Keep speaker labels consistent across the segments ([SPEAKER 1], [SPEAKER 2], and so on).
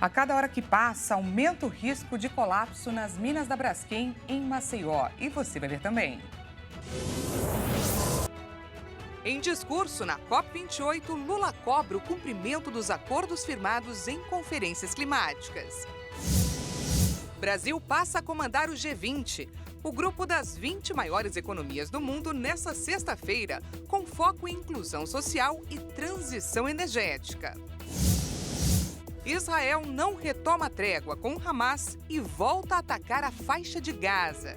[SPEAKER 1] A cada hora que passa, aumenta o risco de colapso nas minas da Braskem, em Maceió. E você vai ver também. Em discurso na COP28, Lula cobra o cumprimento dos acordos firmados em conferências climáticas. Brasil passa a comandar o G20, o grupo das 20 maiores economias do mundo, nesta sexta-feira, com foco em inclusão social e transição energética. Israel não retoma a trégua com Hamas e volta a atacar a faixa de Gaza.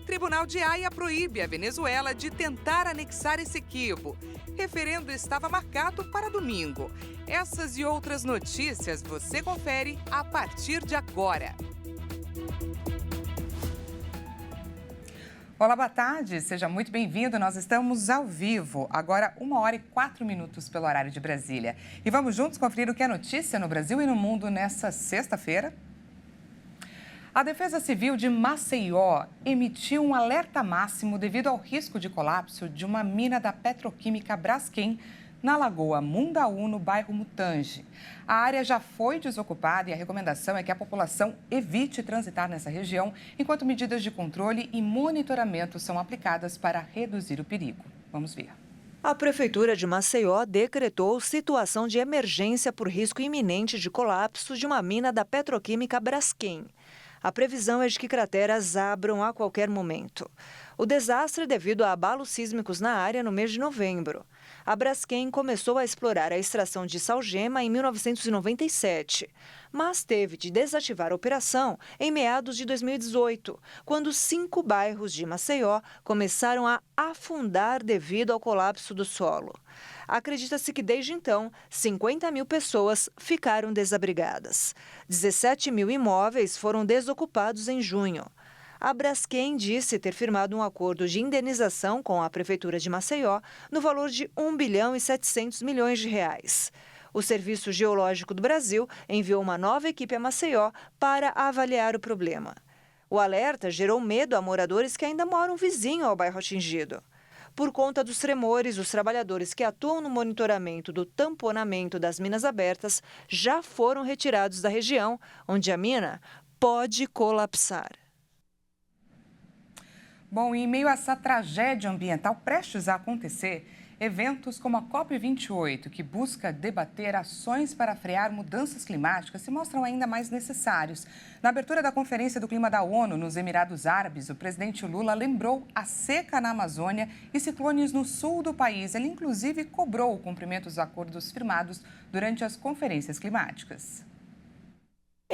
[SPEAKER 1] Tribunal de Haia proíbe a Venezuela de tentar anexar Essequibo. Referendo estava marcado para domingo. Essas e outras notícias você confere a partir de agora. Olá, boa tarde, seja muito bem-vindo. Nós estamos ao vivo, agora 1h04 pelo horário de Brasília. E vamos juntos conferir o que é notícia no Brasil e no mundo nessa sexta-feira. A Defesa Civil de Maceió emitiu um alerta máximo devido ao risco de colapso de uma mina da petroquímica Braskem na Lagoa Mundaú, no bairro Mutange. A área já foi desocupada e a recomendação é que a população evite transitar nessa região enquanto medidas de controle e monitoramento são aplicadas para reduzir o perigo. Vamos ver.
[SPEAKER 2] A Prefeitura de Maceió decretou situação de emergência por risco iminente de colapso de uma mina da petroquímica Braskem. A previsão é de que crateras abram a qualquer momento. O desastre é devido a abalos sísmicos na área no mês de novembro. A Braskem começou a explorar a extração de salgema em 1997, mas teve de desativar a operação em meados de 2018, quando 5 bairros de Maceió começaram a afundar devido ao colapso do solo. Acredita-se que desde então, 50 mil pessoas ficaram desabrigadas. 17 mil imóveis foram desocupados em junho. A Braskem disse ter firmado um acordo de indenização com a Prefeitura de Maceió no valor de 1 bilhão e 700 milhões de reais. O Serviço Geológico do Brasil enviou uma nova equipe a Maceió para avaliar o problema. O alerta gerou medo a moradores que ainda moram vizinho ao bairro atingido. Por conta dos tremores, os trabalhadores que atuam no monitoramento do tamponamento das minas abertas já foram retirados da região, onde a mina pode colapsar.
[SPEAKER 1] Bom, em meio a essa tragédia ambiental prestes a acontecer, eventos como a COP28, que busca debater ações para frear mudanças climáticas, se mostram ainda mais necessários. Na abertura da Conferência do Clima da ONU nos Emirados Árabes, o presidente Lula lembrou a seca na Amazônia e ciclones no sul do país. Ele, inclusive, cobrou o cumprimento dos acordos firmados durante as conferências climáticas.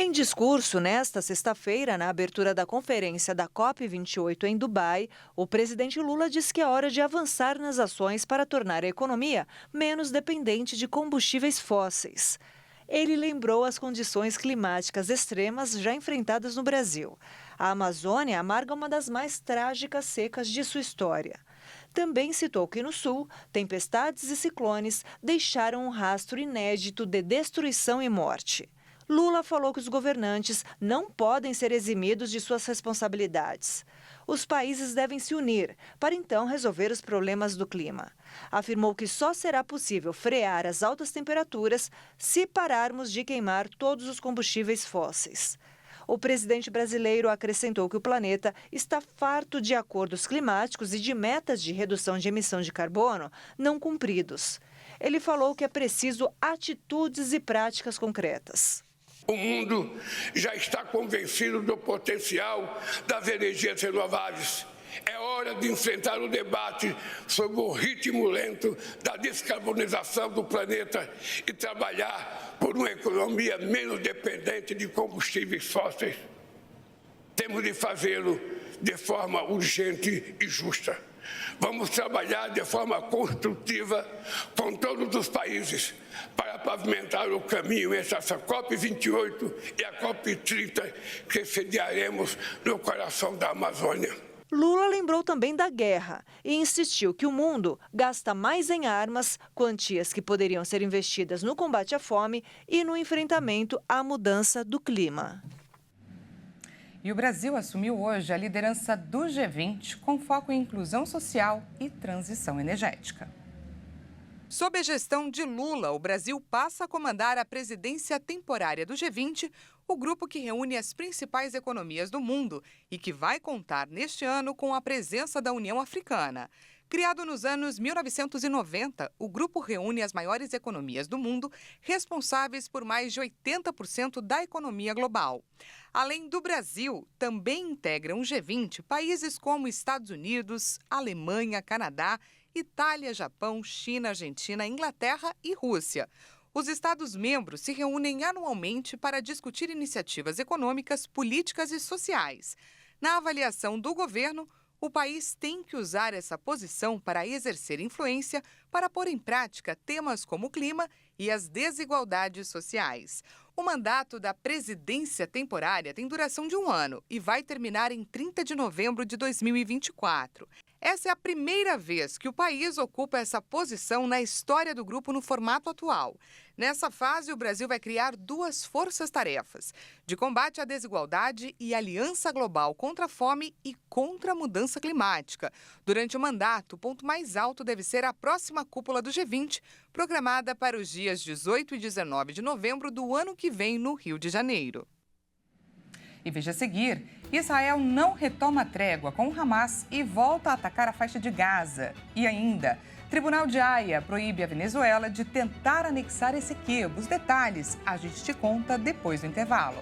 [SPEAKER 2] Em discurso nesta sexta-feira, na abertura da conferência da COP28 em Dubai, o presidente Lula disse que é hora de avançar nas ações para tornar a economia menos dependente de combustíveis fósseis. Ele lembrou as condições climáticas extremas já enfrentadas no Brasil. A Amazônia amarga uma das mais trágicas secas de sua história. Também citou que no sul, tempestades e ciclones deixaram um rastro inédito de destruição e morte. Lula falou que os governantes não podem ser eximidos de suas responsabilidades. Os países devem se unir para então resolver os problemas do clima. Afirmou que só será possível frear as altas temperaturas se pararmos de queimar todos os combustíveis fósseis. O presidente brasileiro acrescentou que o planeta está farto de acordos climáticos e de metas de redução de emissão de carbono não cumpridos. Ele falou que é preciso atitudes e práticas concretas.
[SPEAKER 3] O mundo já está convencido do potencial das energias renováveis. É hora de enfrentar o debate sobre o ritmo lento da descarbonização do planeta e trabalhar por uma economia menos dependente de combustíveis fósseis. Temos de fazê-lo de forma urgente e justa. Vamos trabalhar de forma construtiva com todos os países para pavimentar o caminho entre essa COP28 e a COP30 que sediaremos no coração da Amazônia.
[SPEAKER 2] Lula lembrou também da guerra e insistiu que o mundo gasta mais em armas, quantias que poderiam ser investidas no combate à fome e no enfrentamento à mudança do clima.
[SPEAKER 1] E o Brasil assumiu hoje a liderança do G20 com foco em inclusão social e transição energética. Sob a gestão de Lula, o Brasil passa a comandar a presidência temporária do G20, o grupo que reúne as principais economias do mundo e que vai contar neste ano com a presença da União Africana. Criado nos anos 1990, o grupo reúne as maiores economias do mundo, responsáveis por mais de 80% da economia global. Além do Brasil, também integram o G20 países como Estados Unidos, Alemanha, Canadá, Itália, Japão, China, Argentina, Inglaterra e Rússia. Os Estados-membros se reúnem anualmente para discutir iniciativas econômicas, políticas e sociais. Na avaliação do governo, o país tem que usar essa posição para exercer influência para pôr em prática temas como o clima e as desigualdades sociais. O mandato da presidência temporária tem duração de 1 ano e vai terminar em 30 de novembro de 2024. Essa é a primeira vez que o país ocupa essa posição na história do grupo no formato atual. Nessa fase, o Brasil vai criar 2 forças-tarefas: de combate à desigualdade e aliança global contra a fome e contra a mudança climática. Durante o mandato, o ponto mais alto deve ser a próxima cúpula do G20, programada para os dias 18 e 19 de novembro do ano que vem, no Rio de Janeiro. E veja a seguir, Israel não retoma a trégua com o Hamas e volta a atacar a faixa de Gaza. E ainda, Tribunal de Haia proíbe a Venezuela de tentar anexar Essequibo. Os detalhes a gente te conta depois do intervalo.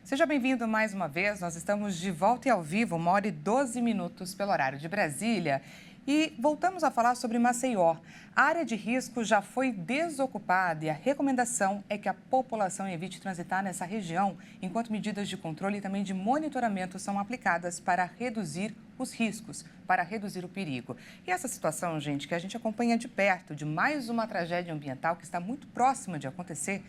[SPEAKER 1] Seja bem-vindo mais uma vez. Nós estamos de volta e ao vivo, 1h12 pelo horário de Brasília. E voltamos a falar sobre Maceió. A área de risco já foi desocupada e a recomendação é que a população evite transitar nessa região, enquanto medidas de controle e também de monitoramento são aplicadas para reduzir os riscos, para reduzir o perigo. E essa situação, gente, que a gente acompanha de perto, de mais uma tragédia ambiental que está muito próxima de acontecer,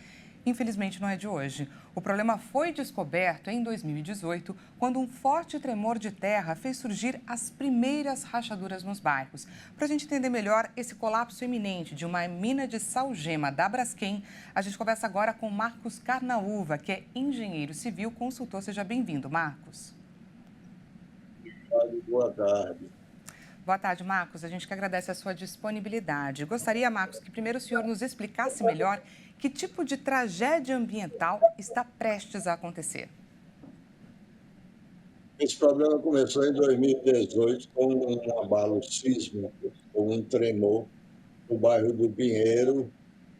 [SPEAKER 1] infelizmente, não é de hoje. O problema foi descoberto em 2018, quando um forte tremor de terra fez surgir as primeiras rachaduras nos bairros. Para a gente entender melhor esse colapso iminente de uma mina de salgema da Braskem, a gente conversa agora com Marcos Carnaúva, que é engenheiro civil, consultor. Seja bem-vindo, Marcos.
[SPEAKER 4] Boa tarde.
[SPEAKER 1] Boa tarde, Marcos. A gente que agradece a sua disponibilidade. Gostaria, Marcos, que primeiro o senhor nos explicasse melhor que tipo de tragédia ambiental está prestes a acontecer.
[SPEAKER 4] Esse problema começou em 2018 com um abalo sísmico, com um tremor no bairro do Pinheiro,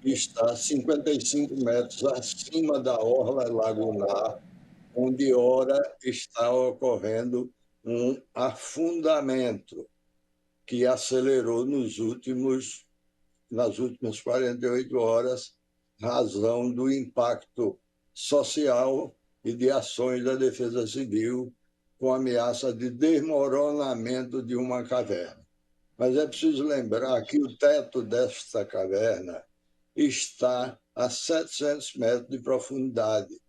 [SPEAKER 4] que está 55 metros acima da orla lagunar, onde ora está ocorrendo um afundamento que acelerou nas últimas 48 horas, razão do impacto social e de ações da Defesa Civil com ameaça de desmoronamento de uma caverna. Mas é preciso lembrar que o teto desta caverna está a 700 metros de profundidade.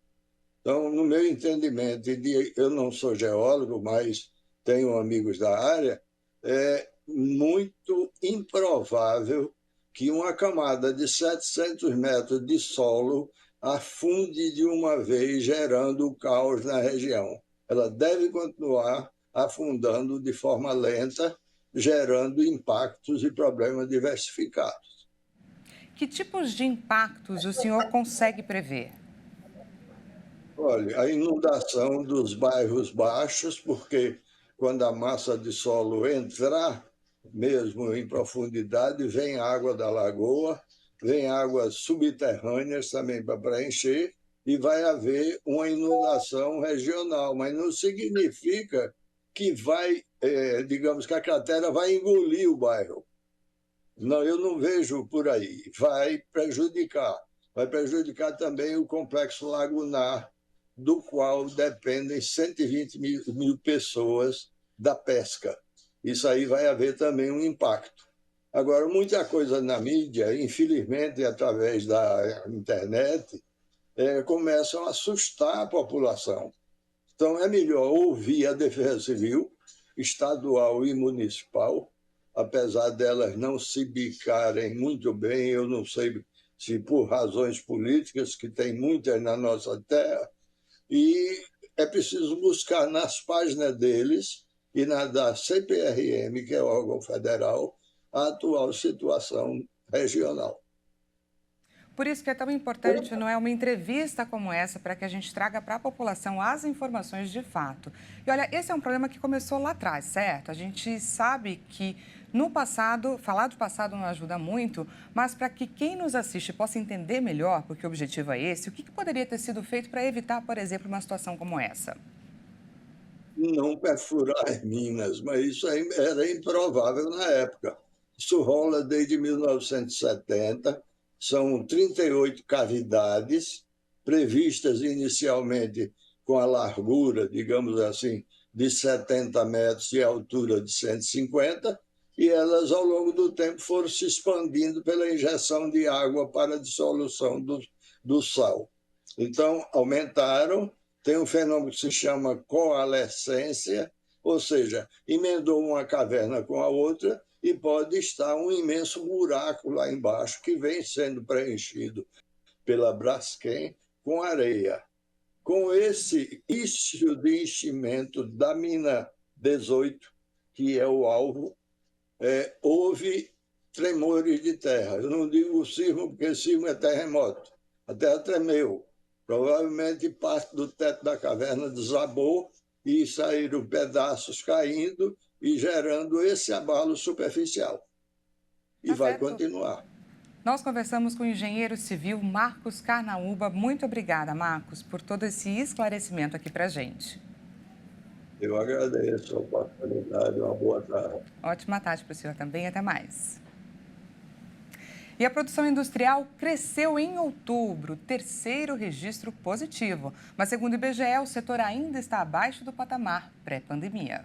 [SPEAKER 4] Então, no meu entendimento, eu não sou geólogo, mas tenho amigos da área, é muito improvável que uma camada de 700 metros de solo afunde de uma vez, gerando caos na região. Ela deve continuar afundando de forma lenta, gerando impactos e problemas diversificados.
[SPEAKER 1] Que tipos de impactos o senhor consegue prever?
[SPEAKER 4] Olha, a inundação dos bairros baixos, porque quando a massa de solo entrar, mesmo em profundidade, vem água da lagoa, vem águas subterrâneas também para preencher, e vai haver uma inundação regional, mas não significa que digamos que a cratera vai engolir o bairro. Não, eu não vejo por aí. Vai prejudicar também o complexo lagunar, do qual dependem 120 mil pessoas da pesca. Isso aí vai haver também um impacto. Agora, muita coisa na mídia, infelizmente, através da internet, começam a assustar a população. Então, é melhor ouvir a Defesa Civil, estadual e municipal, apesar delas não se bicarem muito bem, eu não sei se por razões políticas, que tem muitas na nossa terra, e é preciso buscar nas páginas deles e na da CPRM, que é o órgão federal, a atual situação regional.
[SPEAKER 1] Por isso que é tão importante, não é, uma entrevista como essa, para que a gente traga para a população as informações de fato. E olha, esse é um problema que começou lá atrás, certo? A gente sabe que no passado, falar do passado não ajuda muito, mas para que quem nos assiste possa entender melhor, porque o objetivo é esse, o que poderia ter sido feito para evitar, por exemplo, uma situação como essa?
[SPEAKER 4] Não perfurar as minas, mas isso era improvável na época. Isso rola desde 1970, são 38 cavidades, previstas inicialmente com a largura, digamos assim, de 70 metros e a altura de 150, e elas, ao longo do tempo, foram se expandindo pela injeção de água para a dissolução do sal. Então, aumentaram. Tem um fenômeno que se chama coalescência, ou seja, emendou uma caverna com a outra e pode estar um imenso buraco lá embaixo que vem sendo preenchido pela Braskem com areia. Com esse início de enchimento da mina 18, que é o alvo, houve tremores de terra. Eu não digo sismo, porque sismo é terremoto. A terra tremeu. Provavelmente parte do teto da caverna desabou e saíram pedaços caindo e gerando esse abalo superficial. E vai continuar.
[SPEAKER 1] Nós conversamos com o engenheiro civil Marcos Carnaúba. Muito obrigada, Marcos, por todo esse esclarecimento aqui para a gente.
[SPEAKER 4] Eu agradeço a oportunidade. Uma boa tarde.
[SPEAKER 1] Ótima tarde para o senhor também. Até mais. E a produção industrial cresceu em outubro, terceiro registro positivo. Mas, segundo o IBGE, o setor ainda está abaixo do patamar pré-pandemia.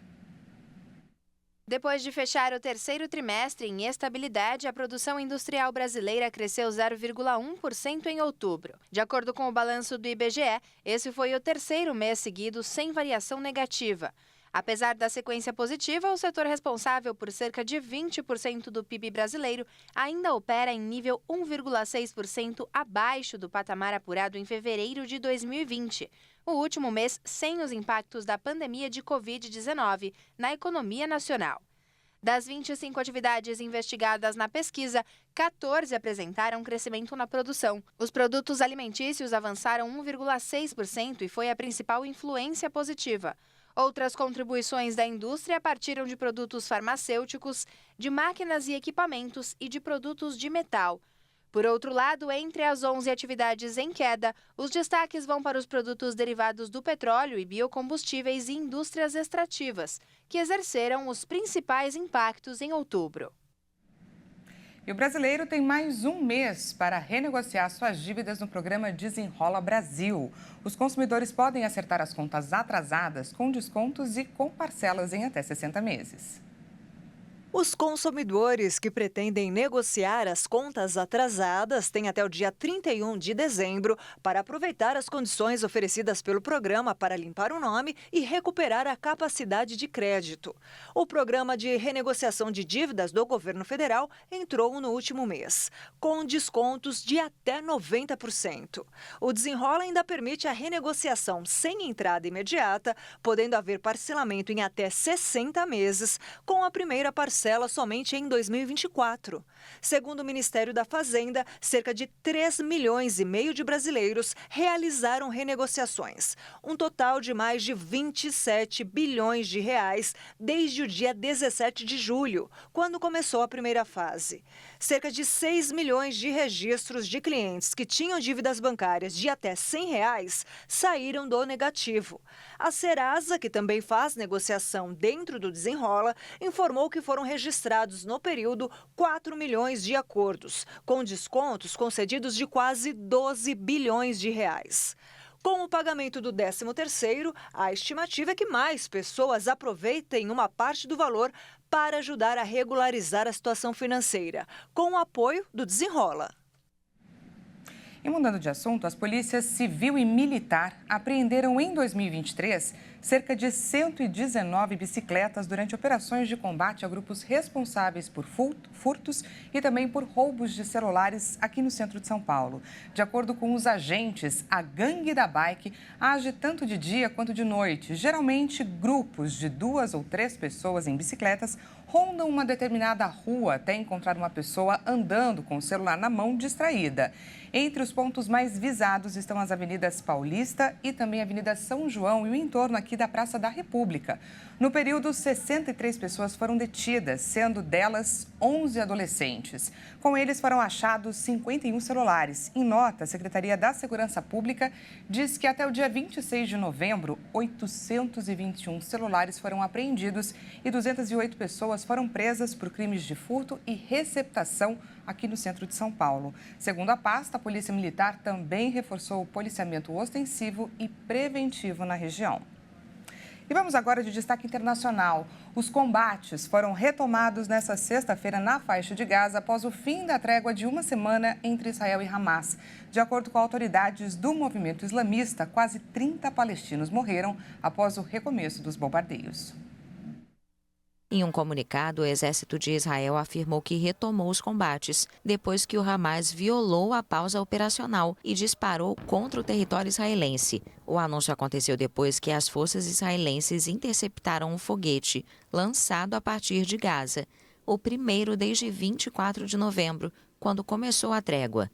[SPEAKER 5] Depois de fechar o terceiro trimestre em estabilidade, a produção industrial brasileira cresceu 0,1% em outubro. De acordo com o balanço do IBGE, esse foi o terceiro mês seguido sem variação negativa. Apesar da sequência positiva, o setor responsável por cerca de 20% do PIB brasileiro ainda opera em nível 1,6% abaixo do patamar apurado em fevereiro de 2020, o último mês sem os impactos da pandemia de Covid-19 na economia nacional. Das 25 atividades investigadas na pesquisa, 14 apresentaram crescimento na produção. Os produtos alimentícios avançaram 1,6% e foi a principal influência positiva. Outras contribuições da indústria partiram de produtos farmacêuticos, de máquinas e equipamentos e de produtos de metal. Por outro lado, entre as 11 atividades em queda, os destaques vão para os produtos derivados do petróleo e biocombustíveis e indústrias extrativas, que exerceram os principais impactos em outubro.
[SPEAKER 1] E o brasileiro tem mais um mês para renegociar suas dívidas no programa Desenrola Brasil. Os consumidores podem acertar as contas atrasadas com descontos e com parcelas em até 60 meses.
[SPEAKER 2] Os consumidores que pretendem negociar as contas atrasadas têm até o dia 31 de dezembro para aproveitar as condições oferecidas pelo programa para limpar o nome e recuperar a capacidade de crédito. O programa de renegociação de dívidas do governo federal entrou no último mês, com descontos de até 90%. O Desenrola ainda permite a renegociação sem entrada imediata, podendo haver parcelamento em até 60 meses, com a primeira parcela somente em 2024. Segundo o Ministério da Fazenda, cerca de 3,5 milhões de brasileiros realizaram renegociações, um total de mais de 27 bilhões de reais desde o dia 17 de julho, quando começou a primeira fase. Cerca de 6 milhões de registros de clientes que tinham dívidas bancárias de até R$ 100 saíram do negativo. A Serasa, que também faz negociação dentro do Desenrola, informou que foram registrados no período 4 milhões de acordos, com descontos concedidos de quase 12 bilhões de reais. Com o pagamento do 13º, a estimativa é que mais pessoas aproveitem uma parte do valor para ajudar a regularizar a situação financeira, com o apoio do Desenrola.
[SPEAKER 1] E mudando de assunto, as polícias civil e militar apreenderam em 2023 cerca de 119 bicicletas durante operações de combate a grupos responsáveis por furtos e também por roubos de celulares aqui no centro de São Paulo. De acordo com os agentes, a gangue da bike age tanto de dia quanto de noite. Geralmente, grupos de 2 ou 3 pessoas em bicicletas rondam uma determinada rua até encontrar uma pessoa andando com o celular na mão distraída. Entre os pontos mais visados estão as avenidas Paulista e também a Avenida São João e o entorno aqui da Praça da República. No período, 63 pessoas foram detidas, sendo delas 11 adolescentes. Com eles foram achados 51 celulares. Em nota, a Secretaria da Segurança Pública diz que até o dia 26 de novembro, 821 celulares foram apreendidos e 208 pessoas foram presas por crimes de furto e receptação aqui no centro de São Paulo. Segundo a pasta, a Polícia Militar também reforçou o policiamento ostensivo e preventivo na região. E vamos agora de destaque internacional. Os combates foram retomados nesta sexta-feira na faixa de Gaza após o fim da trégua de uma semana entre Israel e Hamas. De acordo com autoridades do movimento islamista, quase 30 palestinos morreram após o recomeço dos bombardeios.
[SPEAKER 6] Em um comunicado, o exército de Israel afirmou que retomou os combates depois que o Hamas violou a pausa operacional e disparou contra o território israelense. O anúncio aconteceu depois que as forças israelenses interceptaram um foguete lançado a partir de Gaza, o primeiro desde 24 de novembro, quando começou a trégua.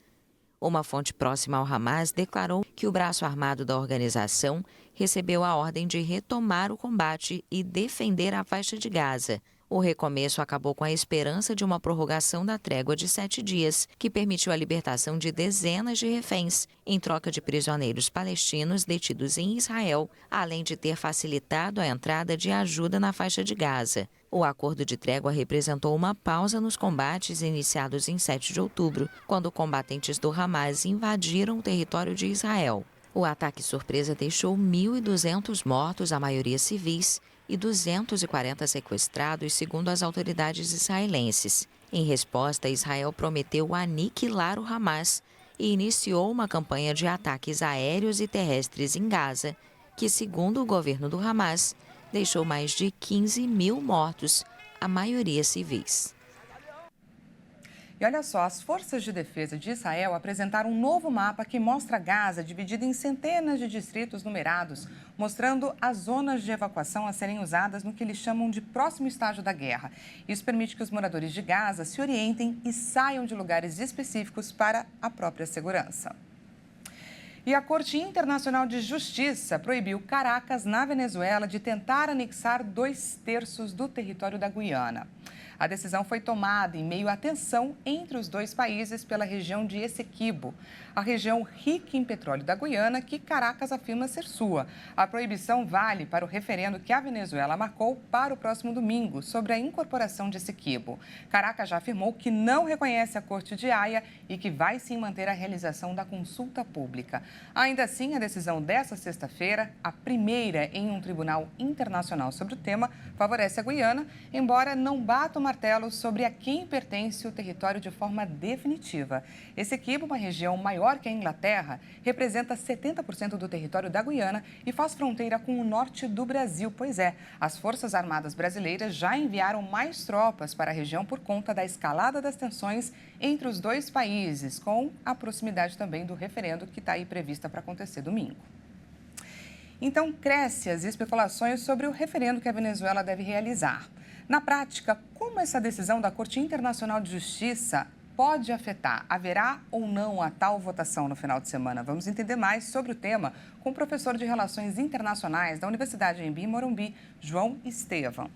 [SPEAKER 6] Uma fonte próxima ao Hamas declarou que o braço armado da organização recebeu a ordem de retomar o combate e defender a faixa de Gaza. O recomeço acabou com a esperança de uma prorrogação da trégua de 7 dias, que permitiu a libertação de dezenas de reféns, em troca de prisioneiros palestinos detidos em Israel, além de ter facilitado a entrada de ajuda na faixa de Gaza. O acordo de trégua representou uma pausa nos combates iniciados em 7 de outubro, quando combatentes do Hamas invadiram o território de Israel. O ataque surpresa deixou 1.200 mortos, a maioria civis, e 240 sequestrados, segundo as autoridades israelenses. Em resposta, Israel prometeu aniquilar o Hamas e iniciou uma campanha de ataques aéreos e terrestres em Gaza, que, segundo o governo do Hamas, deixou mais de 15 mil mortos, a maioria civis.
[SPEAKER 1] E olha só, as forças de defesa de Israel apresentaram um novo mapa que mostra Gaza dividida em centenas de distritos numerados, mostrando as zonas de evacuação a serem usadas no que eles chamam de próximo estágio da guerra. Isso permite que os moradores de Gaza se orientem e saiam de lugares específicos para a própria segurança. E a Corte Internacional de Justiça proibiu Caracas, na Venezuela, de tentar anexar 2/3 do território da Guiana. A decisão foi tomada em meio à tensão entre os dois países pela região de Essequibo, a região rica em petróleo da Guiana, que Caracas afirma ser sua. A proibição vale para o referendo que a Venezuela marcou para o próximo domingo sobre a incorporação de Essequibo. Caracas já afirmou que não reconhece a Corte de Haia e que vai sim manter a realização da consulta pública. Ainda assim, a decisão desta sexta-feira, a primeira em um tribunal internacional sobre o tema, favorece a Guiana, embora não bata o martelo sobre a quem pertence o território de forma definitiva. Essequibo, uma região maior que a Inglaterra, representa 70% do território da Guiana e faz fronteira com o norte do Brasil. Pois é, as Forças Armadas brasileiras já enviaram mais tropas para a região por conta da escalada das tensões entre os dois países, com a proximidade também do referendo que está aí prevista para acontecer domingo. Então, crescem as especulações sobre o referendo que a Venezuela deve realizar. Na prática, como essa decisão da Corte Internacional de Justiça pode afetar? Haverá ou não a tal votação no final de semana? Vamos entender mais sobre o tema com o professor de Relações Internacionais da Universidade Anhembi Morumbi, João Estevão.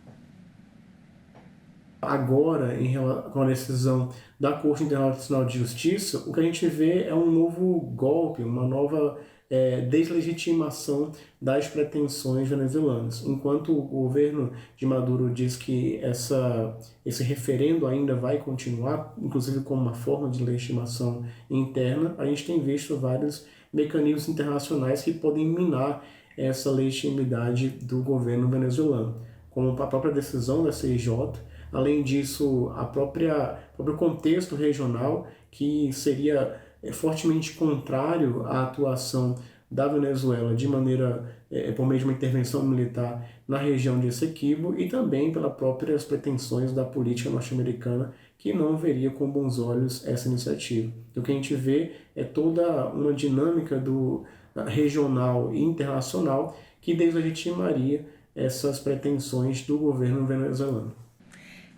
[SPEAKER 7] Agora, com a decisão da Corte Internacional de Justiça, o que a gente vê é um novo golpe, uma nova deslegitimação das pretensões venezuelanas. Enquanto o governo de Maduro diz que esse referendo ainda vai continuar, inclusive como uma forma de legitimação interna, a gente tem visto vários mecanismos internacionais que podem minar essa legitimidade do governo venezuelano, como a própria decisão da CIJ. Além disso, o próprio contexto regional, que seria fortemente contrário à atuação da Venezuela de maneira, por meio de uma intervenção militar na região de Essequibo e também pelas próprias pretensões da política norte-americana, que não veria com bons olhos essa iniciativa. O que a gente vê é toda uma dinâmica regional e internacional que deslegitimaria essas pretensões do governo venezuelano.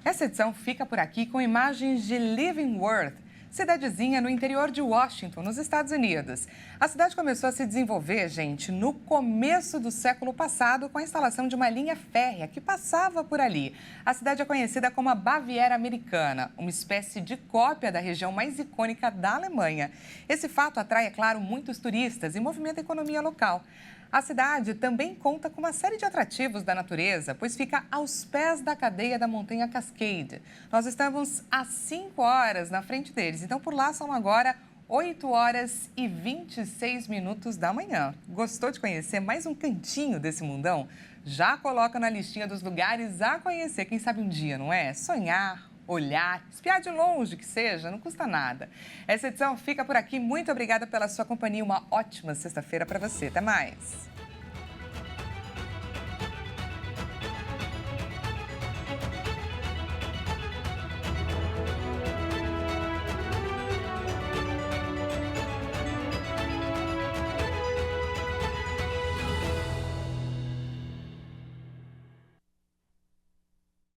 [SPEAKER 1] Essa edição fica por aqui com imagens de Leavenworth, cidadezinha no interior de Washington, nos Estados Unidos. A cidade começou a se desenvolver, gente, no começo do século passado, com a instalação de uma linha férrea que passava por ali. A cidade é conhecida como a Baviera Americana, uma espécie de cópia da região mais icônica da Alemanha. Esse fato atrai, é claro, muitos turistas e movimenta a economia local. A cidade também conta com uma série de atrativos da natureza, pois fica aos pés da cadeia da Montanha Cascade. Nós estamos há 5 horas na frente deles, então por lá são agora 8 horas e 26 minutos da manhã. Gostou de conhecer mais um cantinho desse mundão? Já coloca na listinha dos lugares a conhecer, quem sabe um dia, não é? Sonhar, olhar, espiar de longe que seja, não custa nada. Essa edição fica por aqui. Muito obrigada pela sua companhia. Uma ótima sexta-feira para você. Até mais.